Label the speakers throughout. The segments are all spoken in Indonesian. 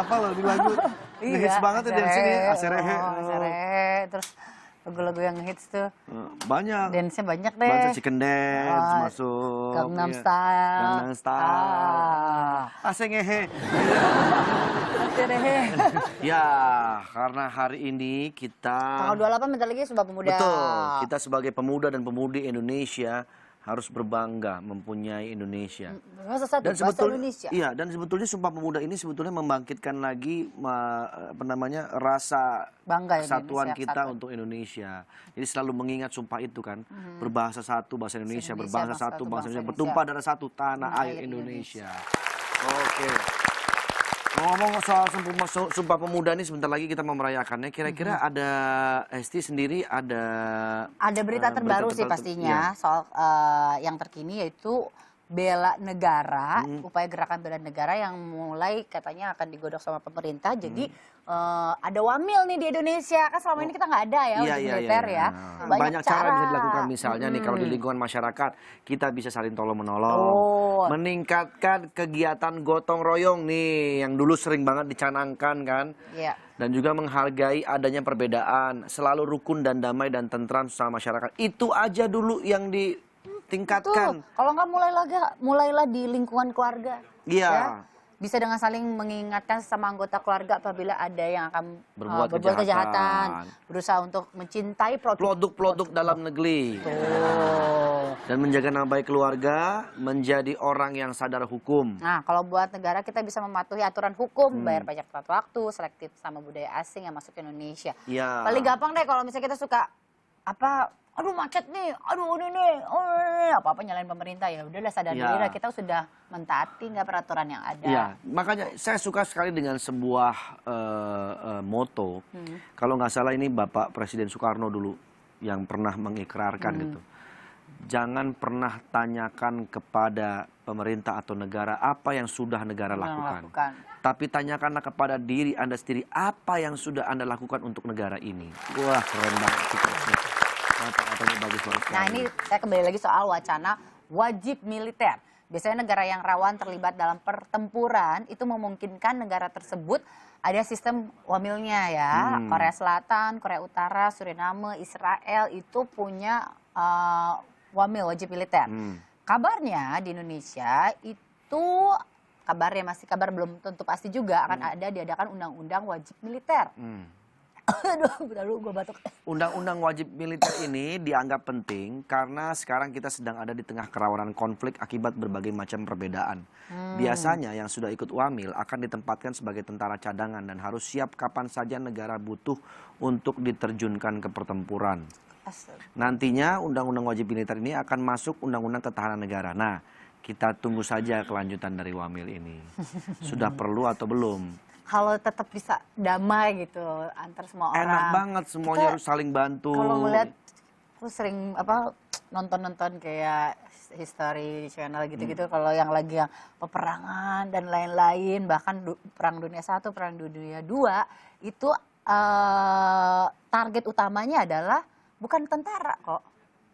Speaker 1: apa loh di lagu. Hits banget ya dance ini, Aserehe.
Speaker 2: Aserehe, terus lagu-lagu yang hits tuh.
Speaker 1: Banyak.
Speaker 2: Dance-nya banyak deh.
Speaker 1: Banyak chicken dance masuk.
Speaker 2: Gangnam Style.
Speaker 1: Gangnam Style. Asengehe.
Speaker 2: Aserehe.
Speaker 1: Ya, karena hari ini kita...
Speaker 2: Tanggal 28 bentar lagi Sumpah Pemuda.
Speaker 1: Betul, kita sebagai pemuda dan pemudi Indonesia harus berbangga mempunyai Indonesia.
Speaker 2: Bahasa Indonesia.
Speaker 1: Iya, dan sebetulnya Sumpah Pemuda ini sebetulnya membangkitkan lagi rasa
Speaker 2: bangga
Speaker 1: kesatuan
Speaker 2: Indonesia,
Speaker 1: kita untuk Indonesia. Jadi selalu mengingat sumpah itu kan, berbahasa satu bahasa Indonesia, berbahasa satu bahasa Indonesia, bertumpah darah satu tanah air Indonesia. Oke. Ngomong soal Sumpah Pemuda ini sebentar lagi kita mau merayakannya. Kira-kira ada Esti sendiri ada
Speaker 2: berita terbaru sih pastinya soal yang terkini yaitu bela negara, upaya gerakan bela negara yang mulai katanya akan digodok sama pemerintah. Jadi ada wamil nih di Indonesia, kan selama ini kita nggak ada ya wajib militer ya.
Speaker 1: Banyak cara bisa dilakukan, misalnya nih kalau di lingkungan masyarakat kita bisa saling tolong menolong, meningkatkan kegiatan gotong royong nih yang dulu sering banget dicanangkan kan.
Speaker 2: Iya.
Speaker 1: Dan juga menghargai adanya perbedaan, selalu rukun dan damai dan tentram sama masyarakat. Itu aja dulu yang ditingkatkan.
Speaker 2: Kalau nggak mulailah di lingkungan keluarga.
Speaker 1: Iya.
Speaker 2: Ya? Bisa dengan saling mengingatkan sama anggota keluarga apabila ada yang akan
Speaker 1: berbuat
Speaker 2: kejahatan, berusaha untuk mencintai
Speaker 1: produk-produk dalam negeri. Dan menjaga nama baik keluarga, menjadi orang yang sadar hukum.
Speaker 2: Nah, kalau buat negara kita bisa mematuhi aturan hukum, bayar pajak tepat waktu, selektif sama budaya asing yang masuk ke Indonesia.
Speaker 1: Iya.
Speaker 2: Paling gampang deh kalau misalnya kita suka aduh macet nih, aduh ini nih, apa-apa nyalain pemerintah, ya udahlah sadar diri lah, kita sudah mentaati nggak peraturan yang ada.
Speaker 1: Iya, makanya saya suka sekali dengan sebuah moto, kalau nggak salah ini Bapak Presiden Soekarno dulu yang pernah mengikrarkan gitu. Jangan pernah tanyakan kepada pemerintah atau negara apa yang sudah negara lakukan. Tapi tanyakanlah kepada diri Anda sendiri apa yang sudah Anda lakukan untuk negara ini. Wah, keren banget.
Speaker 2: Nah, ini saya kembali lagi soal wacana wajib militer. Biasanya negara yang rawan terlibat dalam pertempuran itu memungkinkan negara tersebut ada sistem wamilnya ya. Korea Selatan, Korea Utara, Suriname, Israel itu punya wamil wajib militer. Kabarnya di Indonesia itu masih kabar belum tentu pasti juga akan diadakan undang-undang wajib militer. Aduh, gue batuk.
Speaker 1: Undang-undang wajib militer ini dianggap penting karena sekarang kita sedang ada di tengah kerawanan konflik akibat berbagai macam perbedaan. Biasanya yang sudah ikut wamil akan ditempatkan sebagai tentara cadangan dan harus siap kapan saja negara butuh untuk diterjunkan ke pertempuran. Nantinya undang-undang wajib militer ini akan masuk undang-undang ketahanan negara. Nah, kita tunggu saja kelanjutan dari wamil ini. Sudah perlu atau belum?
Speaker 2: Kalau tetap bisa damai gitu antar semua orang.
Speaker 1: Enak banget, semuanya harus saling bantu.
Speaker 2: Kalau ngeliat, aku sering nonton kayak History Channel gitu-gitu. Kalau yang lagi yang peperangan dan lain-lain, bahkan Perang Dunia I, Perang Dunia II, itu target utamanya adalah bukan tentara kok,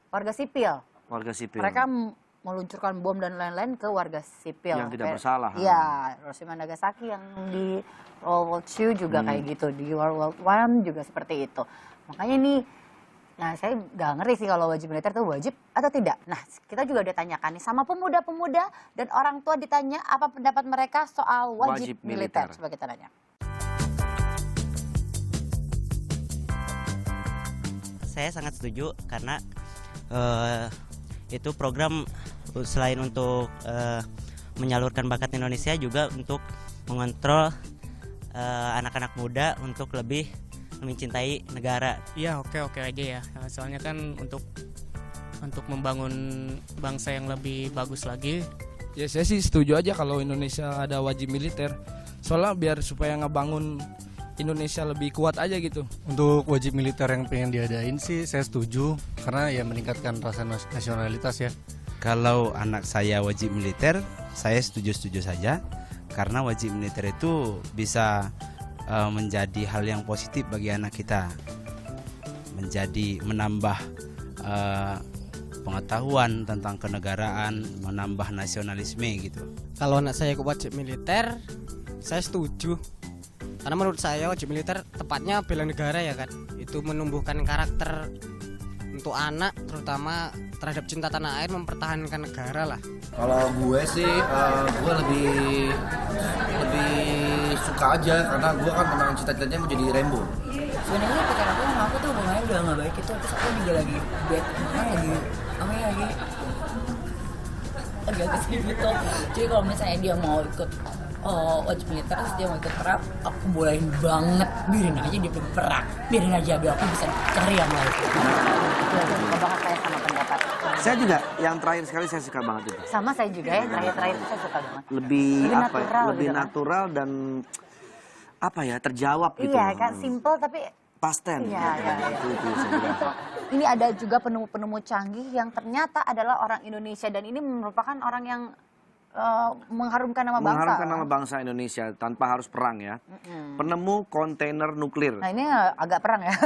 Speaker 2: warga sipil.
Speaker 1: Warga sipil.
Speaker 2: Mereka meluncurkan bom dan lain-lain ke warga sipil.
Speaker 1: Yang tidak bersalah.
Speaker 2: Iya, Hiroshima Nagasaki yang di World War II juga kayak gitu. Di World War I juga seperti itu. Makanya nih, saya nggak ngerti sih kalau wajib militer itu wajib atau tidak. Nah, kita juga udah tanyakan nih sama pemuda-pemuda dan orang tua ditanya apa pendapat mereka soal wajib militer. Coba kita tanya.
Speaker 3: Saya sangat setuju karena itu program selain untuk menyalurkan bakat Indonesia juga untuk mengontrol anak-anak muda untuk lebih mencintai negara.
Speaker 4: Iya, oke aja ya. Soalnya kan untuk membangun bangsa yang lebih bagus lagi.
Speaker 5: Ya saya sih setuju aja kalau Indonesia ada wajib militer. Soalnya biar supaya ngebangun Indonesia lebih kuat aja gitu.
Speaker 6: Untuk wajib militer yang pengen diadain sih saya setuju karena ya meningkatkan rasa nasionalitas ya.
Speaker 7: Kalau anak saya wajib militer, saya setuju-setuju saja karena wajib militer itu bisa menjadi hal yang positif bagi anak kita. Menambah pengetahuan tentang kenegaraan, menambah nasionalisme gitu.
Speaker 8: Kalau anak saya ikut wajib militer, saya setuju. Karena menurut saya wajib militer tepatnya bela negara ya kan. Itu menumbuhkan karakter untuk anak, terutama terhadap cinta tanah air, mempertahankan negara lah.
Speaker 1: Kalau gue sih, gue lebih suka aja karena gue kan memang cita-citanya mau jadi Rambo.
Speaker 9: Sebenarnya pacar aku sama aku tuh hubungannya udah nggak baik itu, terus aku juga lagi bad, lagi agak sedih gitu. Jadi kalau misalnya dia mau ikut wajib militer, terus dia mau ikut perang, aku bolehin banget, biarin aja dia pergi perang, biarin aja biar aku bisa cari yang lain.
Speaker 2: Suka banget saya sama pendapat.
Speaker 1: Saya juga, yang terakhir sekali saya suka banget itu.
Speaker 2: Sama saya juga ya, terakhir itu saya suka banget.
Speaker 1: Lebih apa ya?
Speaker 2: natural
Speaker 1: Lebih
Speaker 2: gitu kan.
Speaker 1: natural dan apa ya? Terjawab gitu.
Speaker 2: Iya kan, simple tapi
Speaker 1: Pasten.
Speaker 2: Iya.
Speaker 1: Itu saya bilang.
Speaker 2: ini ada juga penemu-penemu canggih yang ternyata adalah orang Indonesia dan ini merupakan orang yang mengharumkan nama bangsa.
Speaker 1: Mengharumkan nama bangsa Indonesia tanpa harus perang ya. Penemu kontainer nuklir.
Speaker 2: Nah ini agak perang ya.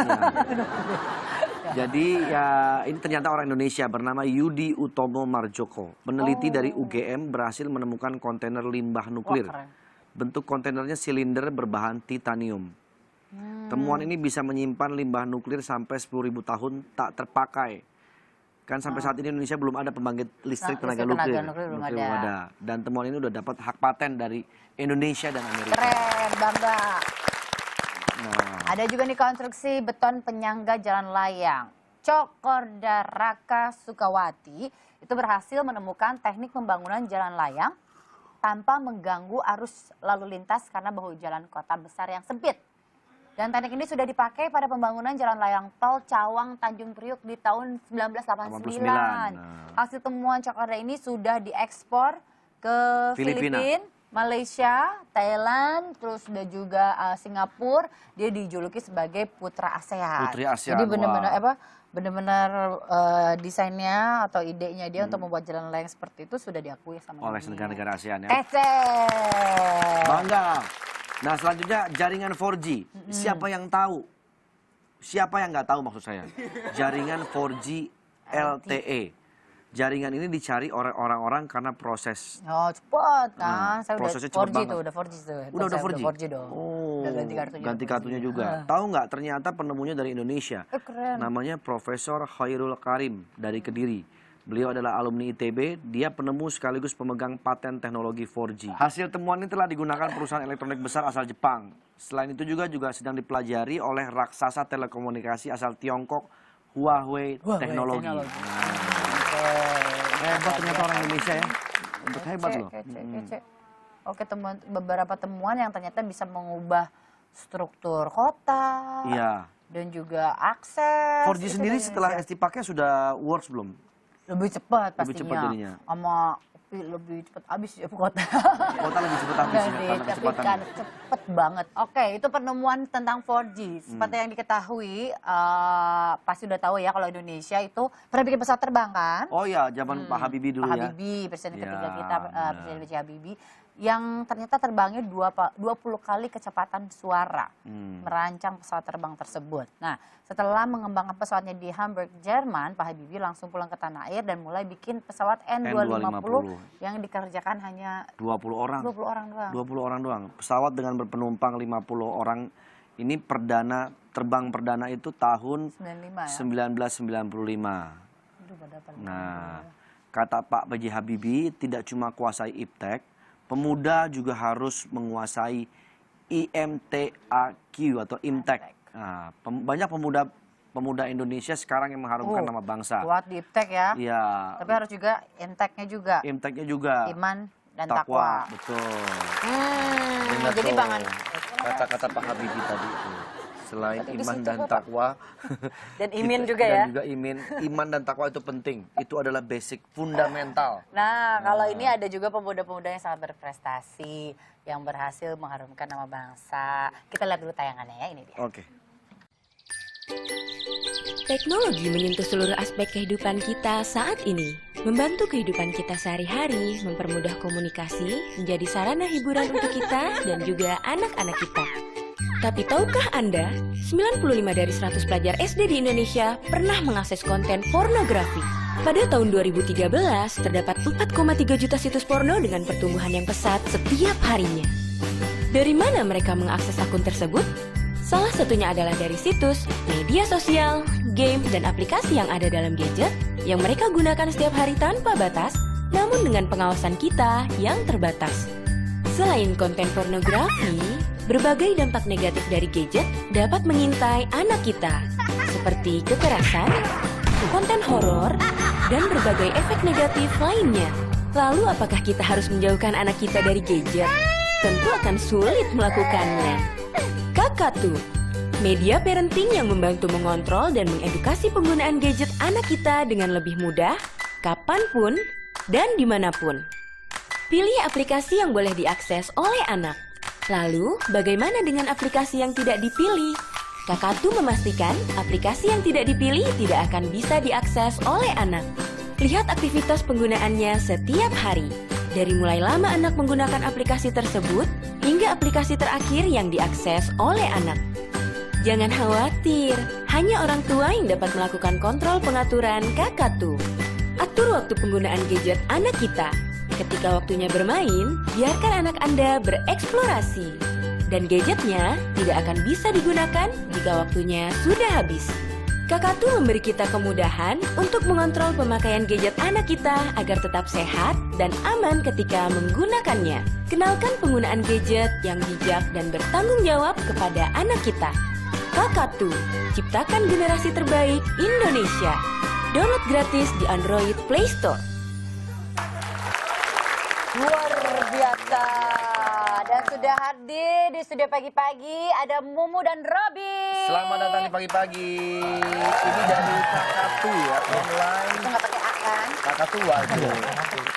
Speaker 1: Jadi ya ini ternyata orang Indonesia bernama Yudi Utomo Marjoko. Peneliti dari UGM berhasil menemukan kontainer limbah nuklir.
Speaker 2: Wah, keren.
Speaker 1: Bentuk kontainernya silinder berbahan titanium. Temuan ini bisa menyimpan limbah nuklir sampai 10.000 tahun tak terpakai. Kan sampai saat ini Indonesia belum ada pembangkit listrik tenaga nuklir.
Speaker 2: belum
Speaker 1: Nuklir belum ada. Dan temuan ini udah dapat hak paten dari Indonesia dan Amerika.
Speaker 2: Keren, bangga.
Speaker 1: Nah,
Speaker 2: Ada juga nih konstruksi beton penyangga jalan layang. Cokorda Raka Sukawati itu berhasil menemukan teknik pembangunan jalan layang tanpa mengganggu arus lalu lintas karena bahu jalan kota besar yang sempit. Dan teknik ini sudah dipakai pada pembangunan jalan layang tol Cawang Tanjung Priuk di tahun 1989. Hasil temuan Cokorda ini sudah diekspor ke Filipina, Malaysia, Thailand, terus dan juga Singapura. Dia dijuluki sebagai Putra ASEAN.
Speaker 1: Putri ASEAN.
Speaker 2: Jadi benar-benar desainnya atau idenya dia untuk membuat jalan layang seperti itu sudah diakui sama
Speaker 1: oleh
Speaker 2: dunia.
Speaker 1: negara-negara ASEAN ya.
Speaker 2: Kece.
Speaker 1: Bangga. Nah selanjutnya jaringan 4G. Siapa yang tahu? Siapa yang nggak tahu maksud saya? Jaringan 4G LTE. Jaringan ini dicari oleh orang-orang karena proses.
Speaker 2: Oh cepet kan, saya udah
Speaker 1: prosesnya cepet
Speaker 2: 4G
Speaker 1: banget.
Speaker 2: tuh, udah 4G tuh.
Speaker 1: Udah
Speaker 2: Saya
Speaker 1: 4G?
Speaker 2: 4G dong.
Speaker 1: Oh,
Speaker 2: Udah ganti kartunya.
Speaker 1: ganti kartunya juga. Tahu nggak ternyata penemunya dari Indonesia.
Speaker 2: Keren.
Speaker 1: Namanya Profesor Khairul Karim dari Kediri. Beliau adalah alumni ITB, dia penemu sekaligus pemegang paten teknologi 4G. Hasil temuan ini telah digunakan perusahaan elektronik besar asal Jepang. Selain itu juga sedang dipelajari oleh raksasa telekomunikasi asal Tiongkok, Huawei Teknologi. Hebat ternyata orang Indonesia ya. Untuk hebat loh.
Speaker 2: Kece. Oke, beberapa temuan yang ternyata bisa mengubah struktur kota.
Speaker 1: Iya.
Speaker 2: Dan juga akses.
Speaker 1: 4G
Speaker 2: itu
Speaker 1: sendiri
Speaker 2: dari
Speaker 1: setelah
Speaker 2: Indonesia.
Speaker 1: dipakai sudah works belum?
Speaker 2: Lebih cepat pastinya.
Speaker 1: Lebih cepat jadinya.
Speaker 2: Sama lebih cepat habis ya kota.
Speaker 1: Kota lebih cepat habis ya karena
Speaker 2: Tapi
Speaker 1: kecepatan.
Speaker 2: kan cepet banget. Oke, itu penemuan tentang 4G. Seperti yang diketahui, pasti udah tahu ya kalau Indonesia itu pernah bikin pesawat terbang kan?
Speaker 1: Oh ya, zaman Pak Habibie dulu
Speaker 2: Pak
Speaker 1: ya.
Speaker 2: Habibie, presiden
Speaker 1: Ya,
Speaker 2: ketiga kita,
Speaker 1: benar.
Speaker 2: Presiden B.J. Habibie, yang ternyata terbangnya 20 kali kecepatan suara, merancang pesawat terbang tersebut. Nah, setelah mengembangkan pesawatnya di Hamburg, Jerman, Pak Habibie langsung pulang ke tanah air dan mulai bikin pesawat N250 yang dikerjakan hanya
Speaker 1: 20 orang.
Speaker 2: 20 orang doang.
Speaker 1: 20 orang doang. Pesawat dengan berpenumpang 50 orang ini terbang perdana itu tahun
Speaker 2: 95 ya?
Speaker 1: 1995.
Speaker 2: Aduh, pada
Speaker 1: Nah, kata Pak B.J. Habibie tidak cuma kuasai iptek, pemuda juga harus menguasai IMTAQ atau IMTEK. Nah, banyak pemuda Indonesia sekarang yang mengharumkan nama bangsa.
Speaker 2: kuat di iptek ya.
Speaker 1: Iya.
Speaker 2: Tapi harus juga inteknya juga.
Speaker 1: IMTEK-nya juga.
Speaker 2: Iman dan takwa.
Speaker 1: Betul.
Speaker 2: Jadi
Speaker 1: tuh
Speaker 2: bangan.
Speaker 1: kata-kata Pak Habibie tadi itu. Selain iman dan takwa
Speaker 2: Dan imin juga ya.
Speaker 1: Dan juga iman dan takwa itu penting. Itu adalah basic, fundamental.
Speaker 2: Nah, kalau ini ada juga pemuda-pemuda yang sangat berprestasi, yang berhasil mengharumkan nama bangsa. Kita lihat dulu tayangannya ya, ini dia.
Speaker 1: Oke.
Speaker 10: Teknologi menyentuh seluruh aspek kehidupan kita saat ini. Membantu kehidupan kita sehari-hari, mempermudah komunikasi, menjadi sarana hiburan untuk kita dan juga anak-anak kita. Tapi tahukah Anda, 95 dari 100 pelajar SD di Indonesia pernah mengakses konten pornografi. Pada tahun 2013, terdapat 4,3 juta situs porno dengan pertumbuhan yang pesat setiap harinya. Dari mana mereka mengakses akun tersebut? Salah satunya adalah dari situs, media sosial, game, dan aplikasi yang ada dalam gadget yang mereka gunakan setiap hari tanpa batas, namun dengan pengawasan kita yang terbatas. Selain konten pornografi, berbagai dampak negatif dari gadget dapat mengintai anak kita, seperti kekerasan, konten horor, dan berbagai efek negatif lainnya. Lalu apakah kita harus menjauhkan anak kita dari gadget? Tentu akan sulit melakukannya. Kakatu, media parenting yang membantu mengontrol dan mengedukasi penggunaan gadget anak kita dengan lebih mudah, kapanpun, dan dimanapun. Pilih aplikasi yang boleh diakses oleh anak. Lalu, bagaimana dengan aplikasi yang tidak dipilih? Kakatu memastikan aplikasi yang tidak dipilih tidak akan bisa diakses oleh anak. Lihat aktivitas penggunaannya setiap hari. Dari mulai lama anak menggunakan aplikasi tersebut, hingga aplikasi terakhir yang diakses oleh anak. Jangan khawatir, hanya orang tua yang dapat melakukan kontrol pengaturan Kakatu. Atur waktu penggunaan gadget anak kita. Ketika waktunya bermain, biarkan anak Anda bereksplorasi. Dan gadgetnya tidak akan bisa digunakan jika waktunya sudah habis. Kakatu memberi kita kemudahan untuk mengontrol pemakaian gadget anak kita agar tetap sehat dan aman ketika menggunakannya. Kenalkan penggunaan gadget yang bijak dan bertanggung jawab kepada anak kita. Kakatu, ciptakan generasi terbaik Indonesia. Download gratis di Android Play Store.
Speaker 2: Luar biasa. Dan sudah hadir di studio pagi-pagi ada Mumu dan Robby.
Speaker 1: Selamat datang di pagi-pagi. Ini dari Kakatu ya, online.
Speaker 2: Itu nggak pakai A kan?
Speaker 1: Kakatu waduh.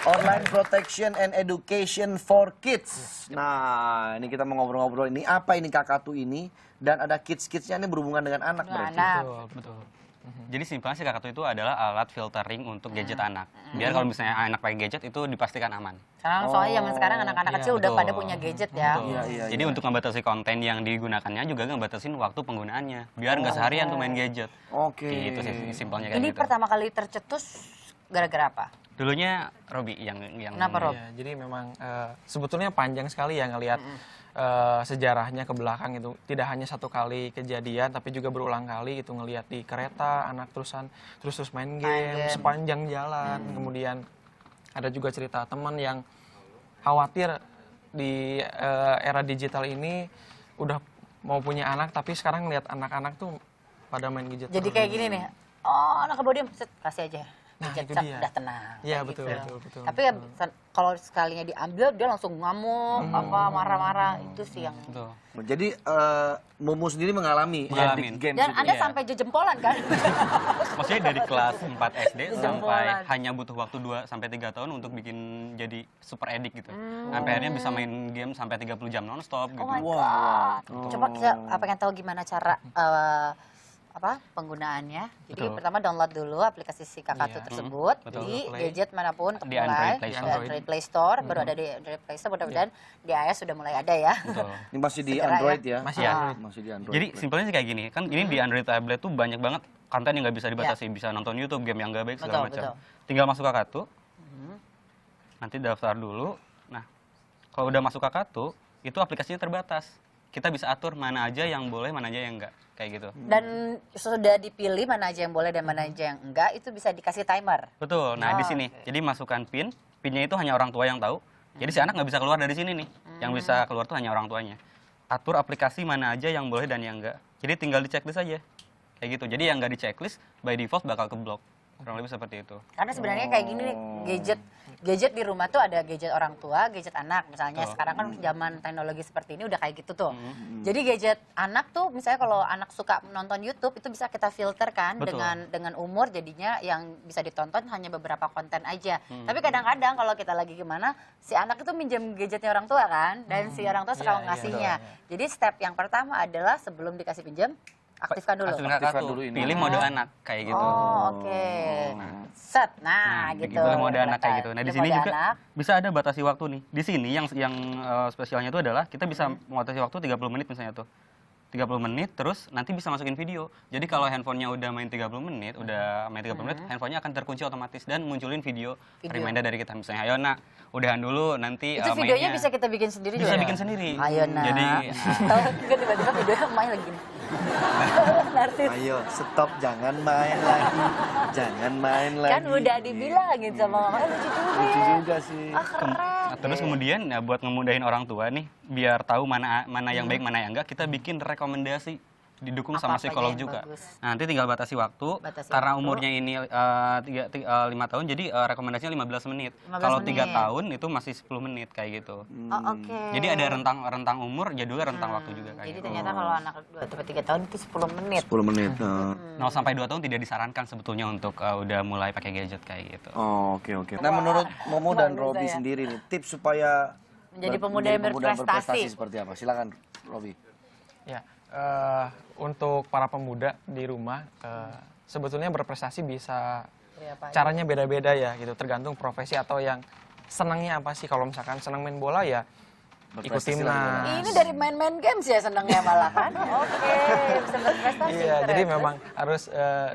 Speaker 1: Online Protection and Education for Kids. Nah, ini kita mau ngobrol-ngobrol ini. Apa ini Kakatu ini? Dan ada kids-kidsnya ini berhubungan dengan anak berarti.
Speaker 11: Betul. Jadi simpelnya sih Kakatu itu adalah alat filtering untuk gadget anak. Biar kalau misalnya anak pakai gadget itu dipastikan aman.
Speaker 2: Sekarang soalnya zaman sekarang anak-anak kecil udah pada punya gadget ya.
Speaker 11: Jadi untuk membatasi konten yang digunakannya juga ngebatasin waktu penggunaannya. Biar nggak seharian tuh main gadget.
Speaker 1: Oke.
Speaker 11: Gitu sih simpelnya kayak
Speaker 2: Ini
Speaker 11: gitu.
Speaker 2: pertama kali tercetus gara-gara apa?
Speaker 11: Dulunya Robby yang
Speaker 2: Kenapa, Rob?
Speaker 12: Ya, jadi memang sebetulnya panjang sekali ya ngelihat sejarahnya ke belakang itu. Tidak hanya satu kali kejadian tapi juga berulang kali itu ngelihat di kereta anak terus main game sepanjang jalan. Kemudian ada juga cerita teman yang khawatir di era digital ini udah mau punya anak tapi sekarang ngelihat anak-anak tuh pada main gadget.
Speaker 2: Jadi kayak gini nih. Oh, anak kebawa diem, kasih aja.
Speaker 12: Nah,
Speaker 2: gadget,
Speaker 12: itu dia.
Speaker 2: udah tenang.
Speaker 12: Iya,
Speaker 2: kayak
Speaker 12: betul,
Speaker 2: gitu.
Speaker 12: betul.
Speaker 2: Tapi ya, kalau sekalinya diambil dia langsung ngamuk, apa marah-marah, itu sih yang.
Speaker 1: Jadi Mumu sendiri mengalami addict games
Speaker 2: Dan
Speaker 1: itu.
Speaker 2: Anda sampai jejempolan kan?
Speaker 11: Maksudnya dari kelas 4 SD sampai hanya butuh waktu 2 sampai 3 tahun untuk bikin jadi super addict gitu. Sampai akhirnya bisa main game sampai 30 jam nonstop gitu.
Speaker 2: Oh my God. Coba kita pengen tahu gimana cara penggunaannya. Jadi pertama download dulu aplikasi si Kakatu tersebut di gadget manapun untuk
Speaker 11: Di
Speaker 2: mulai
Speaker 11: Android
Speaker 2: Play Store, baru ada di Android Play Store, mudah-mudahan di iOS sudah mulai ada ya.
Speaker 1: Ini masih di
Speaker 2: Segera
Speaker 1: Android ya?
Speaker 12: Masih
Speaker 1: di Android.
Speaker 11: Jadi simpelnya sih kayak gini, kan ini di Android tablet tuh banyak banget konten yang nggak bisa dibatasi, bisa nonton YouTube, game yang nggak baik segala macam. Tinggal masuk Kakatu, nanti daftar dulu. Nah, kalau udah masuk Kakatu, itu aplikasinya terbatas. Kita bisa atur mana aja yang boleh, mana aja yang enggak, kayak gitu.
Speaker 2: Dan sudah dipilih mana aja yang boleh dan mana aja yang enggak, itu bisa dikasih timer.
Speaker 11: Betul. Nah, di sini, jadi masukkan PIN-nya itu hanya orang tua yang tahu. Jadi si anak nggak bisa keluar dari sini nih. Yang bisa keluar tuh hanya orang tuanya. Atur aplikasi mana aja yang boleh dan yang enggak. Jadi tinggal di checklist aja. Kayak gitu. Jadi yang nggak di checklist, by default bakal keblok. Kurang lebih seperti itu.
Speaker 2: Karena sebenarnya kayak gini nih, gadget di rumah tuh ada gadget orang tua, gadget anak. Misalnya sekarang kan zaman teknologi seperti ini udah kayak gitu tuh. Jadi gadget anak tuh misalnya kalau anak suka nonton YouTube itu bisa kita filter kan dengan umur, jadinya yang bisa ditonton hanya beberapa konten aja. Tapi kadang-kadang kalau kita lagi gimana, si anak itu minjem gadgetnya orang tua kan, dan si orang tua suka ngasihnya. Jadi step yang pertama adalah sebelum dikasih pinjam, aktifkan dulu.
Speaker 11: Aktifkan dulu ini. Pilih mode anak kayak gitu.
Speaker 2: Oh, oke. Set. Nah, gitu.
Speaker 11: Pilih mode anak kayak gitu. Nah, di sini juga bisa ada batasi waktu nih. Di sini yang spesialnya itu adalah kita bisa membatasi waktu 30 menit misalnya tuh. 30 menit terus nanti bisa masukin video. Jadi kalau handphonenya udah main 30 menit, handphonenya akan terkunci otomatis dan munculin video reminder dari kita misalnya, ayo nak, udahan dulu nanti
Speaker 2: Itu videonya bisa kita bikin sendiri juga?
Speaker 11: Bisa bikin sendiri.
Speaker 2: Ayo nak.
Speaker 11: Jadi
Speaker 2: tiba-tiba videonya main lagi. Narsis.
Speaker 1: Ayo stop, jangan main lagi. Jangan main lagi.
Speaker 2: Kan udah dibilangin sama mama, lucu juga
Speaker 1: Lucu
Speaker 2: ya.
Speaker 1: juga sih.
Speaker 2: Keren.
Speaker 11: terus kemudian ya buat ngemudahin orang tua nih biar tahu mana yang baik mana yang enggak, kita bikin rekomendasi didukung sama
Speaker 2: Apa-apa
Speaker 11: psikolog
Speaker 2: aja yang
Speaker 11: juga.
Speaker 2: bagus.
Speaker 11: Nah, nanti tinggal batasi waktu. Karena umurnya ini 5 tahun, jadi rekomendasinya 15 menit.
Speaker 2: 15
Speaker 11: Kalau 3
Speaker 2: menit.
Speaker 11: tahun itu masih 10 menit kayak gitu.
Speaker 2: Oh, oke.
Speaker 11: Jadi ada rentang umur, juga rentang waktu juga kayak
Speaker 2: Jadi
Speaker 11: gitu.
Speaker 2: ternyata kalau anak 2-3 tahun itu 10 menit.
Speaker 1: 10 menit.
Speaker 11: 0 sampai 2 tahun tidak disarankan sebetulnya untuk udah mulai pakai gadget kayak gitu.
Speaker 1: Oh, oke. Nah, menurut Momo dan
Speaker 2: Bagus
Speaker 1: Robi
Speaker 2: ya.
Speaker 1: sendiri nih, tips supaya
Speaker 2: Menjadi pemuda yang berprestasi.
Speaker 1: seperti apa? Silakan, Robi.
Speaker 12: Ya, untuk para pemuda di rumah, sebetulnya berprestasi bisa caranya beda-beda ya gitu, tergantung profesi atau yang senangnya apa sih. Kalau misalkan senang main bola ya ikut
Speaker 1: Berprestasi lah
Speaker 12: timnas.
Speaker 2: Ini dari main-main games ya senangnya malah kan? Oke, bisa berprestasi.
Speaker 12: Iya,
Speaker 2: keren.
Speaker 12: jadi memang harus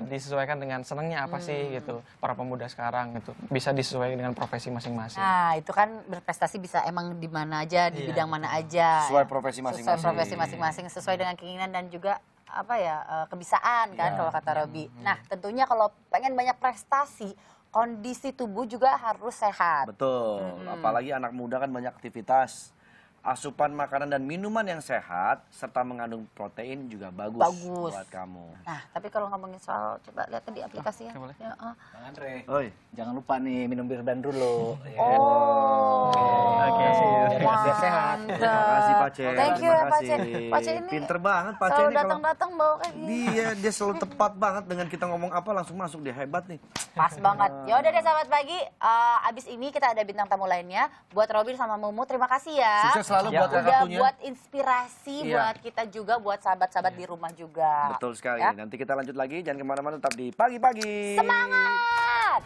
Speaker 12: disesuaikan dengan senangnya apa sih gitu. Para pemuda sekarang itu bisa disesuaikan dengan profesi masing-masing.
Speaker 2: Nah, itu kan berprestasi bisa emang di mana aja, di bidang mana aja.
Speaker 1: Sesuai profesi masing-masing.
Speaker 2: Sesuai profesi masing-masing, sesuai dengan keinginan dan juga kebisaan kan kalau kata Robi. Nah, tentunya kalau pengen banyak prestasi, kondisi tubuh juga harus sehat.
Speaker 1: Betul. Apalagi anak muda kan banyak aktivitas. Asupan makanan dan minuman yang sehat serta mengandung protein juga bagus. Buat kamu.
Speaker 2: Nah, tapi kalau ngomongin soal, coba lihat di aplikasi ya. Ya,
Speaker 13: Bang Andre,
Speaker 1: Oi.
Speaker 13: jangan lupa nih minum bir dan dulu.
Speaker 2: Oh,
Speaker 1: Oke.
Speaker 13: Biar sehat.
Speaker 1: Terima kasih Pak Ce.
Speaker 2: Thank you ya Pak Ce. Pak Ce ini
Speaker 1: Pinter banget Pak Ce
Speaker 2: selalu
Speaker 1: ini kalau
Speaker 2: datang-datang bawa kayak gini.
Speaker 1: dia selalu tepat banget dengan kita ngomong apa langsung masuk, dia hebat nih.
Speaker 2: Pas banget. Ya udah deh sahabat pagi, abis ini kita ada bintang tamu lainnya. Buat Robin sama Mumu, terima kasih ya.
Speaker 1: Sukses selalu buat
Speaker 2: udah
Speaker 1: kartunya.
Speaker 2: buat inspirasi buat kita juga, buat sahabat-sahabat di rumah juga.
Speaker 1: Betul sekali.
Speaker 2: Ya.
Speaker 1: Nanti kita lanjut lagi, jangan kemana-mana, tetap di pagi-pagi.
Speaker 2: Semangat!